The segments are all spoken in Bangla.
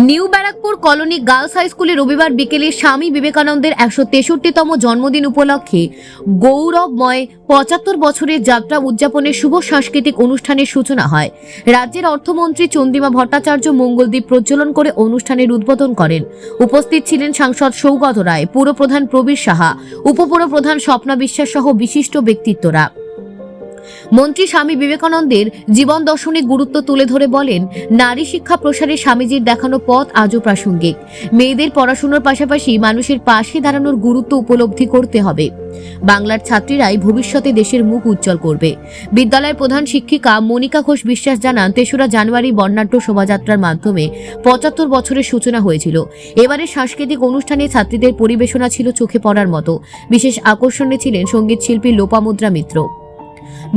New Barrackpore colony girls high স্কুলে রবিবার বিকেলে স্বামী বিবেকানন্দের 163তম জন্মদিন উপলক্ষে গৌরবময় 75 বছরের যাত্রা উদযাপনের শুভ সাংস্কৃতিক অনুষ্ঠানের সূচনা হয়। রাজ্যের অর্থমন্ত্রী চন্দ্রিমা ভট্টাচার্য মঙ্গলদ্বীপ প্রজ্বলন করে অনুষ্ঠানের উদ্বোধন করেন। উপস্থিত ছিলেন সাংসদ সৌগত রায়, পুরপ্রধান প্রবীর সাহা, উপপুরপ্রধান স্বপ্না বিশ্বাস সহ বিশিষ্ট ব্যক্তিত্বরা। মন্ত্রী স্বামী বিবেকানন্দের জীবন দর্শনের গুরুত্ব তুলে ধরে বলেন, নারী শিক্ষা প্রসারে স্বামীজির দেখানো পথ আজও প্রাসঙ্গিক। মেয়েদের পড়াশোনার পাশাপাশি মানুষের পাশে দাঁড়ানোর গুরুত্ব উপলব্ধি করতে হবে। বাংলার ছাত্রীরাই ভবিষ্যতে দেশের মুখ উজ্জ্বল করবে। বিদ্যালয়ের প্রধান শিক্ষিকা মনিকা ঘোষ বিশ্বাস জানান, 3রা জানুয়ারি বর্ণাঢ্য শোভাযাত্রার মাধ্যমে 75 বছরের সূচনা হয়েছিল। এবারে সাংস্কৃতিক অনুষ্ঠানে ছাত্রীদের পরিবেশনা ছিল চোখে পড়ার মতো। বিশেষ আকর্ষণে ছিলেন সঙ্গীত শিল্পী লোপামুদ্রা মিত্র।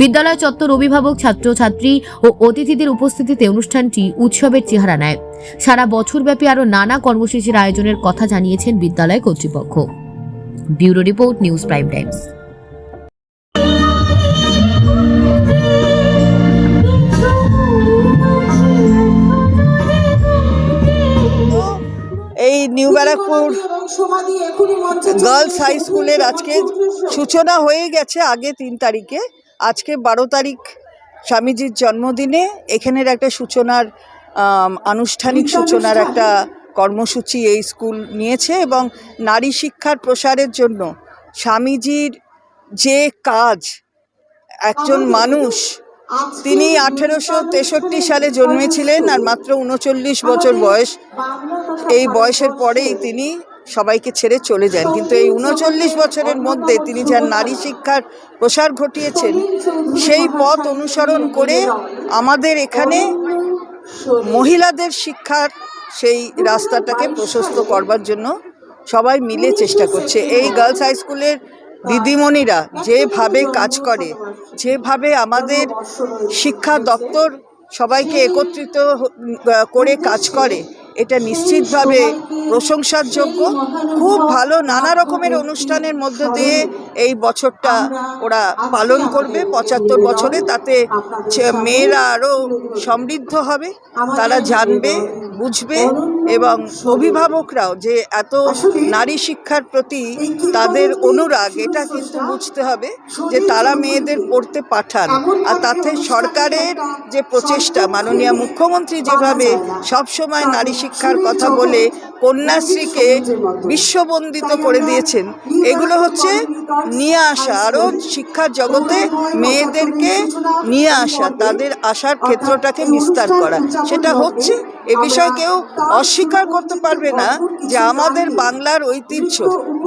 বিদ্যালয় চত্বর, অভিভাবক, ছাত্রছাত্রী ও অতিথিদের উপস্থিতিতে অনুষ্ঠানটি উৎসবের চেহারা নেয়। সারা বছরব্যাপী আরও নানা কর্মসূচির আয়োজনের কথা জানিয়েছেন বিদ্যালয় কর্তৃপক্ষ। Bureau report, news prime Times. এই নিউ ব্যারাকপুর গার্লস হাই স্কুলের আজকে সূচনা হয়ে গেছে আগে 3 তারিখে। আজকে 12 তারিখ স্বামীজির জন্মদিনে এখানের একটা সূচনার আনুষ্ঠানিক সূচনার একটা কর্মসূচি এই স্কুল নিয়েছে এবং নারী শিক্ষার প্রসারের জন্য স্বামীজির যে কাজ, একজন মানুষ, তিনি 1863 সালে জন্মেছিলেন আর মাত্র 39 বছর বয়স। এই বয়সের পরেই তিনি সবাইকে ছেড়ে চলে যান, কিন্তু এই 39 বছরের মধ্যে তিনি যার নারী শিক্ষার প্রসার ঘটিয়েছেন, সেই পথ অনুসরণ করে আমাদের এখানে মহিলাদের শিক্ষার সেই রাস্তাটাকে প্রশস্ত করবার জন্য সবাই মিলে চেষ্টা করছে। এই গার্লস হাই স্কুলের দিদিমণিরা যেভাবে কাজ করে, যেভাবে আমাদের শিক্ষা দপ্তর সবাইকে একত্রিত করে কাজ করে, এটা নিশ্চিতভাবে প্রশংসার যোগ্য। খুব ভালো নানা রকমের অনুষ্ঠানের মধ্য দিয়ে এই বছরটা ওরা পালন করবে 75 বছরে। তাতে মেয়েরা আরও সমৃদ্ধ হবে, তারা জানবে, বুঝবে, এবং অভিভাবকরাও যে এত নারী শিক্ষার প্রতি তাদের অনুরাগ, এটা কিন্তু বুঝতে হবে যে তারা মেয়েদের পড়তে পাঠান। আর তাতে সরকারের যে প্রচেষ্টা, মাননীয় মুখ্যমন্ত্রী যেভাবে সবসময় নারী শিক্ষার কথা বলে কন্যাশ্রীকে বিশ্ববন্দিত করে দিয়েছেন, এগুলো হচ্ছে নিয়ে আসা, আরও শিক্ষার জগতে মেয়েদেরকে নিয়ে আসা, তাদের আসার ক্ষেত্রটাকে বিস্তার করা, সেটা হচ্ছে। এ বিষয়ে কেউ অস্বীকার করতে পারবে না যে আমাদের বাংলার ঐতিহ্য,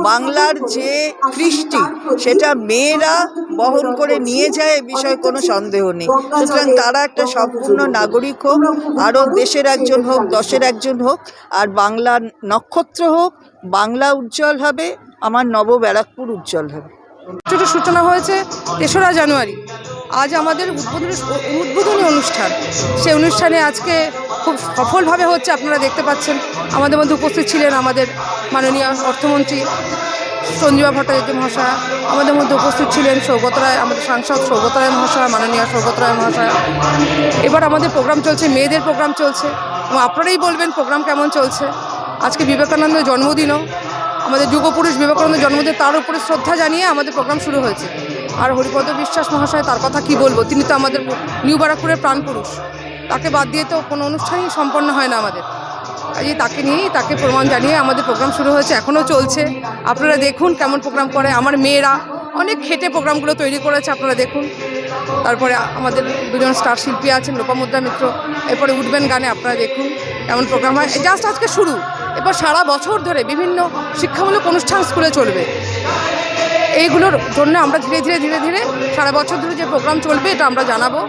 বাংলার যে কৃষ্টি, সেটা মেয়েরা বহন করে নিয়ে যায়, এ বিষয়ে কোনো সন্দেহ নেই। সুতরাং তারা একটা সম্পূর্ণ নাগরিক হোক, আরও দেশের একজন হোক, দশের একজন হোক, আর বাংলার নক্ষত্র হোক, বাংলা উজ্জ্বল হবে, আমার নব ব্যারাকপুর উজ্জ্বল হবে। ছোট সূচনা হয়েছে 3রা জানুয়ারি। আজ আমাদের উদ্বোধনী অনুষ্ঠান। সেই অনুষ্ঠানে আজকে খুব সফলভাবে হচ্ছে, আপনারা দেখতে পাচ্ছেন। আমাদের মধ্যে উপস্থিত ছিলেন আমাদের মাননীয় অর্থমন্ত্রী চন্দ্রিমা ভট্টাচার্য মহাশয়া, আমাদের মধ্যে উপস্থিত ছিলেন সৌগত রায়, আমাদের সাংসদ সৌগত রায় মহাশয়া, মাননীয় সৌগত রায় মহাশয়া। এবার আমাদের প্রোগ্রাম চলছে, মেয়েদের প্রোগ্রাম চলছে, এবং আপনারাই বলবেন প্রোগ্রাম কেমন চলছে। আজকে বিবেকানন্দের জন্মদিনও, আমাদের যুগপুরুষ বিবেকানন্দের জন্মদিন, তার উপরে শ্রদ্ধা জানিয়ে আমাদের প্রোগ্রাম শুরু হয়েছে। আর হরিপদ বিশ্বাস মহাশয়, তার কথা কি বলবো, তিনি তো আমাদের নিউ ব্যারাকপুরের প্রাণপুরুষ। তাকে বাদ দিয়ে তো কোনো অনুষ্ঠানই সম্পন্ন হয় না আমাদের। কাজেই তাকে নিয়েই, তাকে প্রমাণ জানিয়ে আমাদের প্রোগ্রাম শুরু হয়েছে, এখনও চলছে। আপনারা দেখুন কেমন প্রোগ্রাম করে। আমার মেয়েরা অনেক খেটে প্রোগ্রামগুলো তৈরি করেছে, আপনারা দেখুন। তারপরে আমাদের 2জন স্টার শিল্পী আছেন, লোপামুদ্রা মিত্র, এরপরে উঠবেন গানে, আপনারা দেখুন কেমন প্রোগ্রাম হয়। জাস্ট আজকে শুরু, এরপর সারা বছর ধরে বিভিন্ন শিক্ষামূলক অনুষ্ঠান স্কুলে চলবে। এইগুলোর জন্য আমরা ধীরে ধীরে সারা বছর ধরে যে প্রোগ্রাম চলবে, এটা আমরা জানাবো।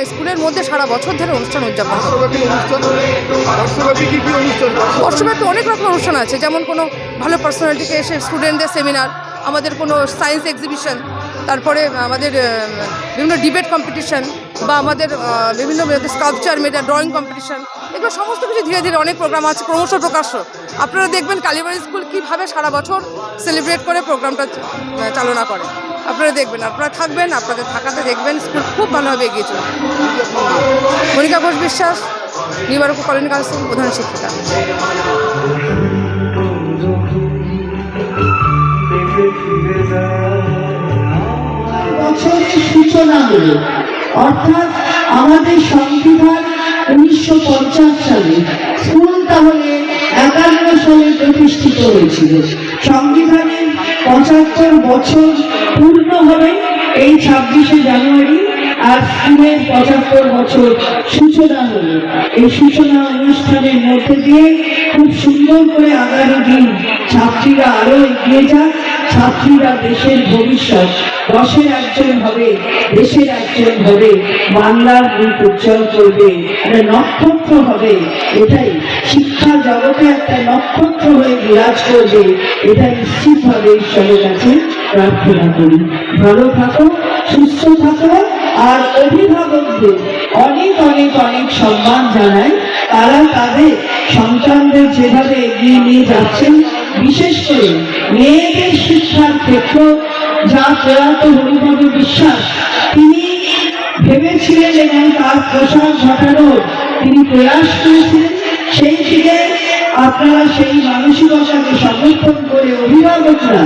স্কুলের মধ্যে সারা বছর ধরে অনুষ্ঠান উদযাপন হবে। বর্ষব্যাপী অনেক রকম অনুষ্ঠান আছে, যেমন কোনো ভালো পার্সোনালিটিকে এসে স্টুডেন্টদের সেমিনার, আমাদের কোনো সায়েন্স এক্সিবিশন, তারপরে আমাদের বিভিন্ন ডিবেট কম্পিটিশন, বা আমাদের বিভিন্ন স্কাল্পচার, মেয়েদের ড্রয়িং কম্পিটিশন, এগুলো সমস্ত কিছু ধীরে ধীরে অনেক প্রোগ্রাম আছে, ক্রমশ প্রকাশ্য। আপনারা দেখবেন কালীবাড়ি স্কুল কীভাবে সারা বছর সেলিব্রেট করে প্রোগ্রামটা চালনা করে। আপনারা দেখবেন, আপনারা থাকবেন, আপনাদের থাকাতে দেখবেন স্কুল খুব ভালোভাবে এগিয়ে চলবে। মনিকা ঘোষ বিশ্বাস, নিবারক কলোনি গার্লস স্কুল প্রধান শিক্ষিকা। বছরের সূচনা হলো, অর্থাৎ আমাদের সংবিধান 1950 সালে, স্কুল তাহলে 51 সালে প্রতিষ্ঠিত হয়েছিল। সংবিধানের 75 বছর পূর্ণ হবে এই 26শে জানুয়ারি, আর স্কুলের 75 বছর সূচনা হলো। এই সূচনা অনুষ্ঠানের মধ্যে দিয়ে খুব সুন্দর করে আগামী দিন ছাত্রীরা আরো এগিয়ে যাক, ছাত্রীরা দেশের ভবিষ্যৎ, দশের একজন হবে, দেশের একজন হবে, বাংলার মুখ উজ্জ্বল করবে, একটা নক্ষত্র হবে, এটাই শিক্ষা জগতে একটা নক্ষত্র হয়ে বিরাজ করবে, এটা নিশ্চিতভাবে ঈশ্বরের কাছে প্রার্থনা করি। ভালো থাকো, সুস্থ থাকো, আর অভিভাবকদের অনেক অনেক অনেক সম্মান জানাই। তারা তাদের সন্তানদের যেভাবে এগিয়ে নিয়ে যাচ্ছেন, বিশেষ করে মেয়েদের শিক্ষার ক্ষেত্র, যা প্রয়াত হরিপদ বিশ্বাস তিনি ভেবেছিলেন এবং তার প্রসার ঘটানোর তিনি প্রয়াস করেছিলেন, সেই দিকে আপনারা সেই মানসিকতাকে সমর্থন করে অভিভাবকরা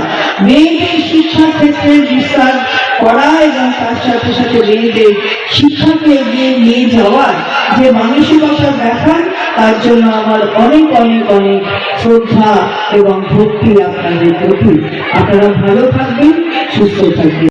মেয়েদের শিক্ষার ক্ষেত্রে বিস্তার করা এবং তার সাথে সাথে মেয়েদের শিক্ষাকে এগিয়ে নিয়ে যাওয়ার যে মানসিকতা দেখান, তার জন্য আমার অনেক অনেক অনেক শ্রদ্ধা এবং ভক্তি আপনাদের প্রতি। আপনারা ভালো থাকবেন, সুস্থ থাকবেন।